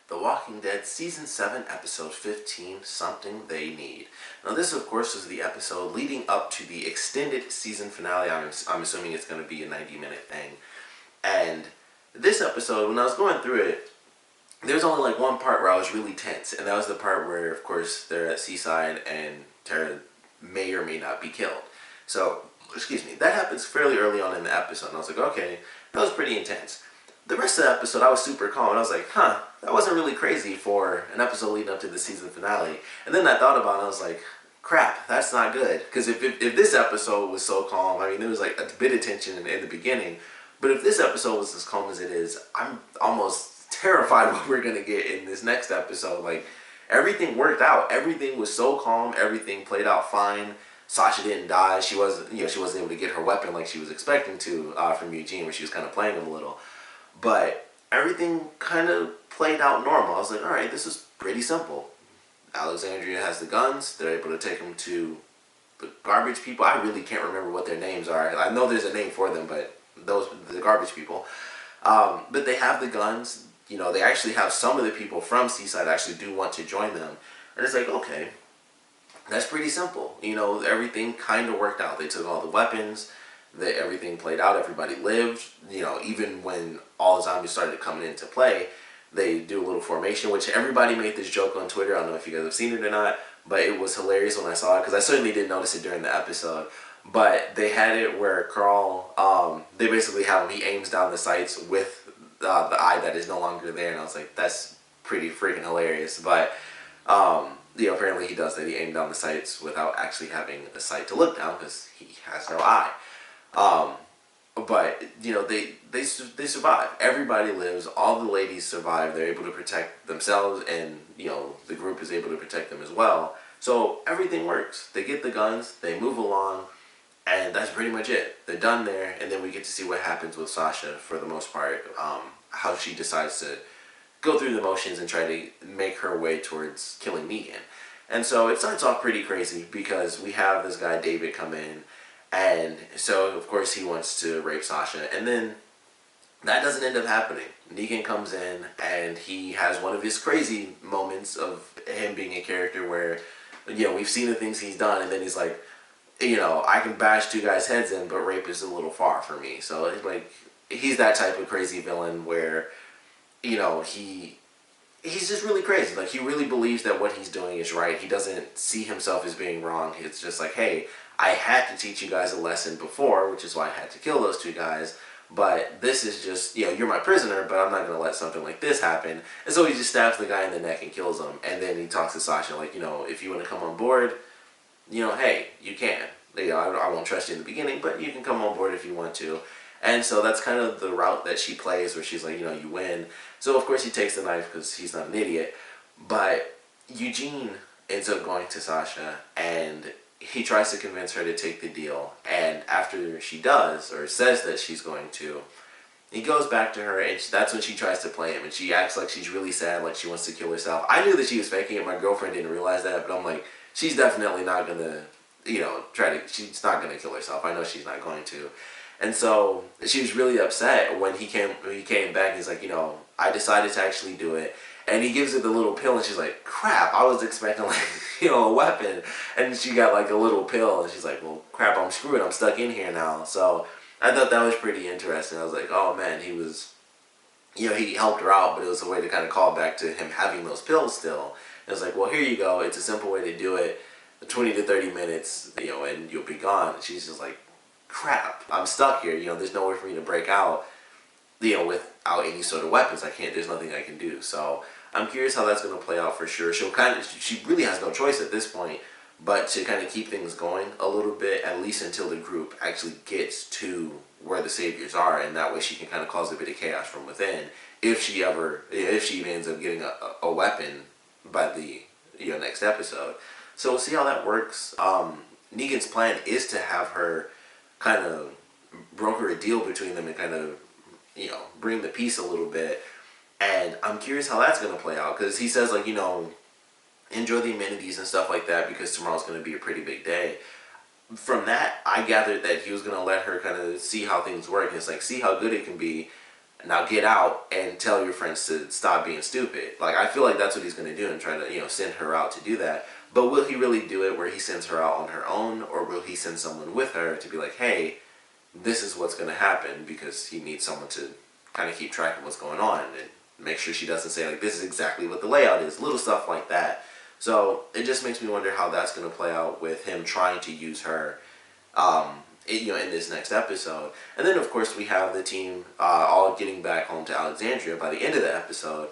The Walking Dead Season 7, Episode 15, Something They Need. Now this, of course, is the episode leading up to the extended season finale. I'm assuming it's going to be a 90-minute thing. And this episode, when I was going through it, there was only like one part where I was really tense. And that was the part where, of course, they're at Seaside and Tara may or may not be killed. So, excuse me, that happens fairly early on in the episode. And I was like, okay, that was pretty intense. The rest of the episode, I was super calm, and I was like, that wasn't really crazy for an episode leading up to the season finale. And then I thought about it, and I was like, crap, that's not good. Because if this episode was so calm, I mean, there was like a bit of tension in the beginning, but if this episode was as calm as it is, I'm almost terrified what we're going to get in this next episode. Like, everything worked out. Everything was so calm. Everything played out fine. Sasha didn't die. She wasn't able to get her weapon like she was expecting to from Eugene, where she was kind of playing him a little. But everything kind of played out normal. I was like, alright, this is pretty simple. Alexandria has the guns. They're able to take them to the garbage people. I really can't remember what their names are. I know there's a name for them, but the garbage people. But they have the guns. You know, they actually have some of the people from Seaside actually do want to join them. And it's like, okay, that's pretty simple. You know, everything kind of worked out. They took all the weapons. Everything played out. Everybody lived. You know, even when all the zombies started coming into play, they do a little formation, which everybody made this joke on Twitter. I don't know if you guys have seen it or not, but it was hilarious when I saw it, because I certainly didn't notice it during the episode. But they had it where Carl, they basically have him, he aims down the sights with the eye that is no longer there, and I was like, that's pretty freaking hilarious. But you know, apparently he does that. He aimed down the sights without actually having a sight to look down, because he has no eye. But you know, they survive. Everybody lives. All the ladies survive. They're able to protect themselves, and you know, the group is able to protect them as well. So everything works. They get the guns. They move along, and that's pretty much it. They're done there, and then we get to see what happens with Sasha for the most part. How she decides to go through the motions and try to make her way towards killing Negan. And so it starts off pretty crazy, because we have this guy David come in. And so, of course, he wants to rape Sasha. And then that doesn't end up happening. Negan comes in, and he has one of his crazy moments of him being a character where, you know, we've seen the things he's done, and then he's like, you know, I can bash two guys' heads in, but rape is a little far for me. So, it's like, he's that type of crazy villain where, you know, he's just really crazy. Like, he really believes that what he's doing is right. He doesn't see himself as being wrong. It's just like, hey, I had to teach you guys a lesson before, which is why I had to kill those two guys. But this is just, you know, you're my prisoner, but I'm not going to let something like this happen. And so he just stabs the guy in the neck and kills him. And then he talks to Sasha, like, you know, if you want to come on board, you know, hey, you can. You know, I won't trust you in the beginning, but you can come on board if you want to. And so that's kind of the route that she plays, where she's like, you know, you win. So, of course, he takes the knife because he's not an idiot. But Eugene ends up going to Sasha, and he tries to convince her to take the deal. And after she does, or says that she's going to, he goes back to her, and that's when she tries to play him. And she acts like she's really sad, like she wants to kill herself. I knew that she was faking it. My girlfriend didn't realize that, but I'm like, she's definitely not going to, you know, she's not going to kill herself. I know she's not going to. And so she was really upset when he came back. He's like, you know, I decided to actually do it. And he gives her the little pill, and she's like, crap, I was expecting, like, you know, a weapon. And she got, like, a little pill, and she's like, well, crap, I'm screwed. I'm stuck in here now. So I thought that was pretty interesting. I was like, oh, man, he was, you know, he helped her out, but it was a way to kind of call back to him having those pills still. And it was like, well, here you go. It's a simple way to do it. 20 to 30 minutes, you know, and you'll be gone. And she's just like, crap, I'm stuck here. You know, there's nowhere for me to break out, you know, without any sort of weapons. There's nothing I can do. So I'm curious how that's going to play out for sure. She really has no choice at this point but to kind of keep things going a little bit, at least until the group actually gets to where the saviors are, and that way she can kind of cause a bit of chaos from within if she even ends up getting a weapon by the next episode. So we'll see how that works. Negan's plan is to have her kind of broker a deal between them and kind of bring the peace a little bit. And I'm curious how that's going to play out, because he says, like, enjoy the amenities and stuff like that, because tomorrow's going to be a pretty big day. From that, I gathered that he was going to let her kind of see how things work. And it's like, see how good it can be, Now get out and tell your friends to stop being stupid. Like, I feel like that's what he's going to do and try to, send her out to do that. But will he really do it where he sends her out on her own, or will he send someone with her to be like, hey, this is what's going to happen, because he needs someone to kind of keep track of what's going on and make sure she doesn't say, like, this is exactly what the layout is, little stuff like that. So it just makes me wonder how that's going to play out with him trying to use her, in this next episode. And then, of course, we have the team all getting back home to Alexandria by the end of the episode.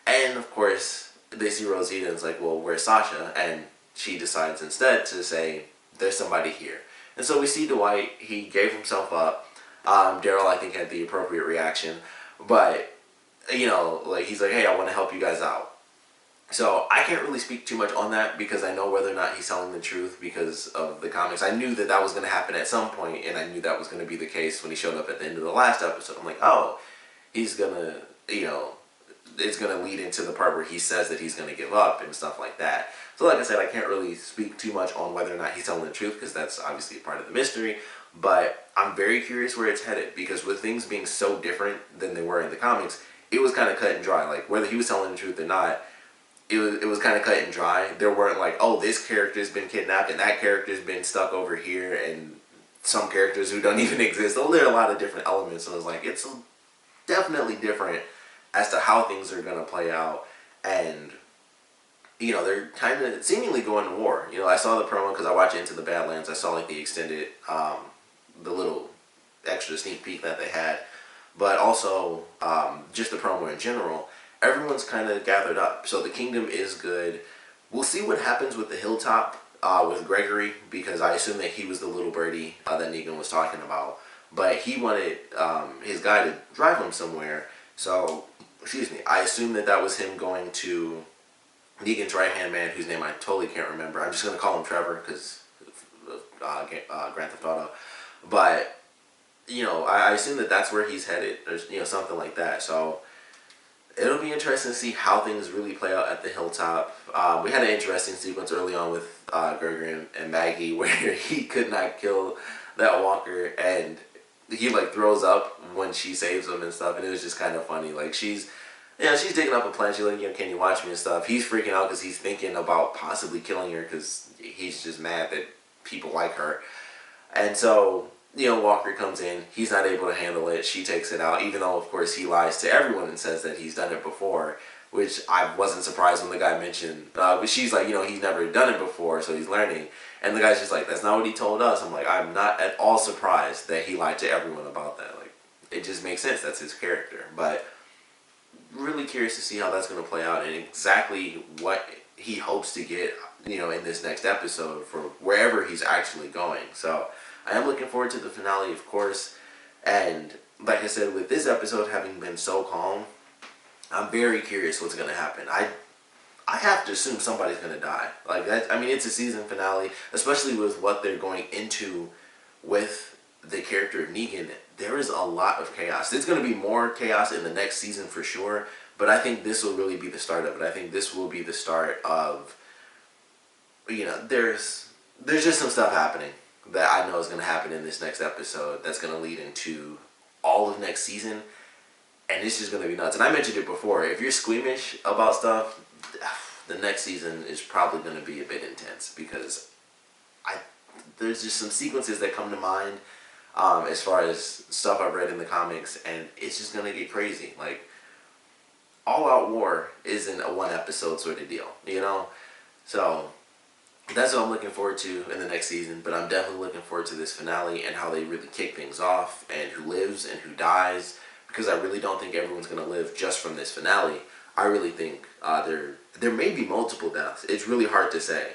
And, of course, they see Rosita and it's like, well, where's Sasha? And she decides instead to say, there's somebody here. And so we see Dwight. He gave himself up. Daryl, I think, had the appropriate reaction. But, he's like, hey, I want to help you guys out. So I can't really speak too much on that because I know whether or not he's telling the truth because of the comics. I knew that was going to happen at some point, and I knew that was going to be the case when he showed up at the end of the last episode. I'm like, oh, he's going to, it's going to lead into the part where he says that he's going to give up and stuff like that. So like I said, I can't really speak too much on whether or not he's telling the truth because that's obviously a part of the mystery. But I'm very curious where it's headed because with things being so different than they were in the comics, it was kind of cut and dry. Like, whether he was telling the truth or not, it was kind of cut and dry. There weren't like, oh, this character's been kidnapped and that character's been stuck over here and some characters who don't even exist. There are a lot of different elements. So it was like, it's definitely different as to how things are going to play out. And, they're kind of seemingly going to war. I saw the promo because I watch Into the Badlands. I saw like the extended, the little extra sneak peek that they had. But also just the promo in general. Everyone's kind of gathered up. So the kingdom is good. We'll see what happens with the hilltop with Gregory, because I assume that he was the little birdie that Negan was talking about. But he wanted his guy to drive him somewhere. So, I assume that was him going to Negan's right-hand man, whose name I totally can't remember. I'm just going to call him Trevor because of Grand Theft Auto. But, I assume that's where he's headed, or, something like that. So it'll be interesting to see how things really play out at the hilltop. We had an interesting sequence early on with Gregory and Maggie where he could not kill that walker, and he like throws up when she saves him and stuff, and it was just kind of funny. Like, she's digging up a plan. She's like, can you watch me and stuff. He's freaking out because he's thinking about possibly killing her because he's just mad that people like her. And so Walker comes in. He's not able to handle it. She takes it out, even though, of course, he lies to everyone and says that he's done it before, which I wasn't surprised when the guy mentioned. But she's like, he's never done it before, so he's learning. And the guy's just like, that's not what he told us. I'm like, I'm not at all surprised that he lied to everyone about that. Like, it just makes sense. That's his character. But really curious to see how that's going to play out and exactly what he hopes to get, in this next episode for wherever he's actually going. So I am looking forward to the finale, of course, and like I said, with this episode having been so calm, I'm very curious what's going to happen. I have to assume somebody's going to die. Like, that, I mean, it's a season finale, especially with what they're going into with the character of Negan. There is a lot of chaos. There's going to be more chaos in the next season for sure, but I think this will really be the start of it. I think this will be the start of, there's just some stuff happening that I know is going to happen in this next episode that's going to lead into all of next season, and it's just going to be nuts. And I mentioned it before, if you're squeamish about stuff, the next season is probably going to be a bit intense, because there's just some sequences that come to mind as far as stuff I've read in the comics, and it's just going to get crazy. Like, all-out war isn't a one-episode sort of deal, So that's what I'm looking forward to in the next season, but I'm definitely looking forward to this finale and how they really kick things off and who lives and who dies, because I really don't think everyone's going to live just from this finale. I really think there may be multiple deaths. It's really hard to say.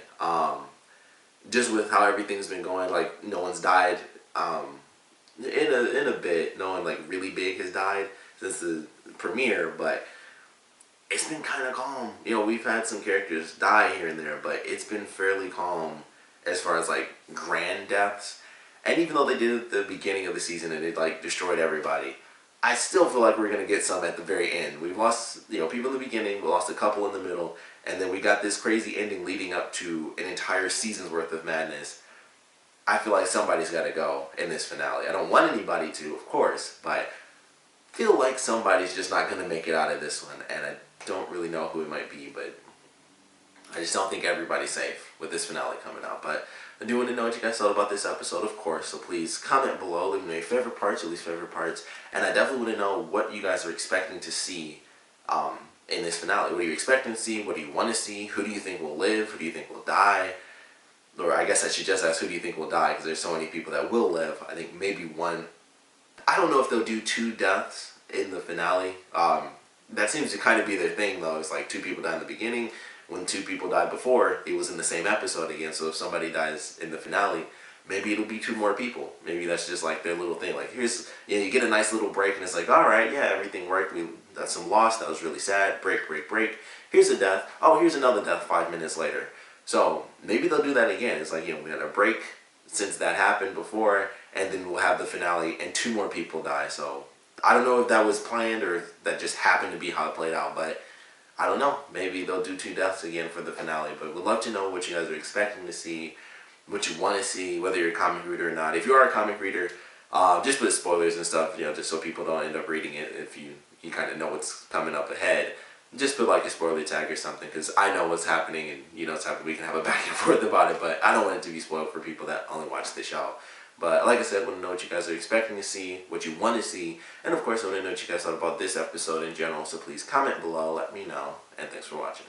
Just with how everything's been going, like, no one's died in a bit. No one like really big has died since the premiere, but it's been kind of calm. We've had some characters die here and there, but it's been fairly calm as far as like grand deaths. And even though they did it at the beginning of the season and it like destroyed everybody, I still feel like we're going to get some at the very end. We've lost, people in the beginning, we lost a couple in the middle, and then we got this crazy ending leading up to an entire season's worth of madness. I feel like somebody's got to go in this finale. I don't want anybody to, of course, but feel like somebody's just not going to make it out of this one, and I don't really know who it might be, but I just don't think everybody's safe with this finale coming out. But I do want to know what you guys thought about this episode, of course, so please comment below, leave me your favorite parts, your least favorite parts, and I definitely want to know what you guys are expecting to see in this finale. What are you expecting to see? What do you want to see? Who do you think will live? Who do you think will die? Or I guess I should just ask, who do you think will die? Because there's so many people that will live. I think maybe one. I don't know if they'll do 2 deaths in the finale. That seems to kind of be their thing, though. It's like 2 people die in the beginning. When 2 people died before, it was in the same episode again. So if somebody dies in the finale, maybe it'll be 2 more people. Maybe that's just like their little thing. Like, here's, you get a nice little break, and it's like, all right, yeah, everything worked. We got some loss. That was really sad. Break, break, break. Here's a death. Oh, here's another death 5 minutes later. So maybe they'll do that again. It's like, we had a break since that happened before, and then we'll have the finale, and 2 more people die. So I don't know if that was planned or if that just happened to be how it played out, but I don't know. Maybe they'll do 2 deaths again for the finale. But we'd love to know what you guys are expecting to see, what you want to see, whether you're a comic reader or not. If you are a comic reader, just put spoilers and stuff, just so people don't end up reading it if you kind of know what's coming up ahead. Just put like a spoiler tag or something, because I know what's happening and you know what's happening. We can have a back and forth about it, but I don't want it to be spoiled for people that only watch the show. But like I said, I want to know what you guys are expecting to see, what you want to see, and of course I want to know what you guys thought about this episode in general, so please comment below, let me know, and thanks for watching.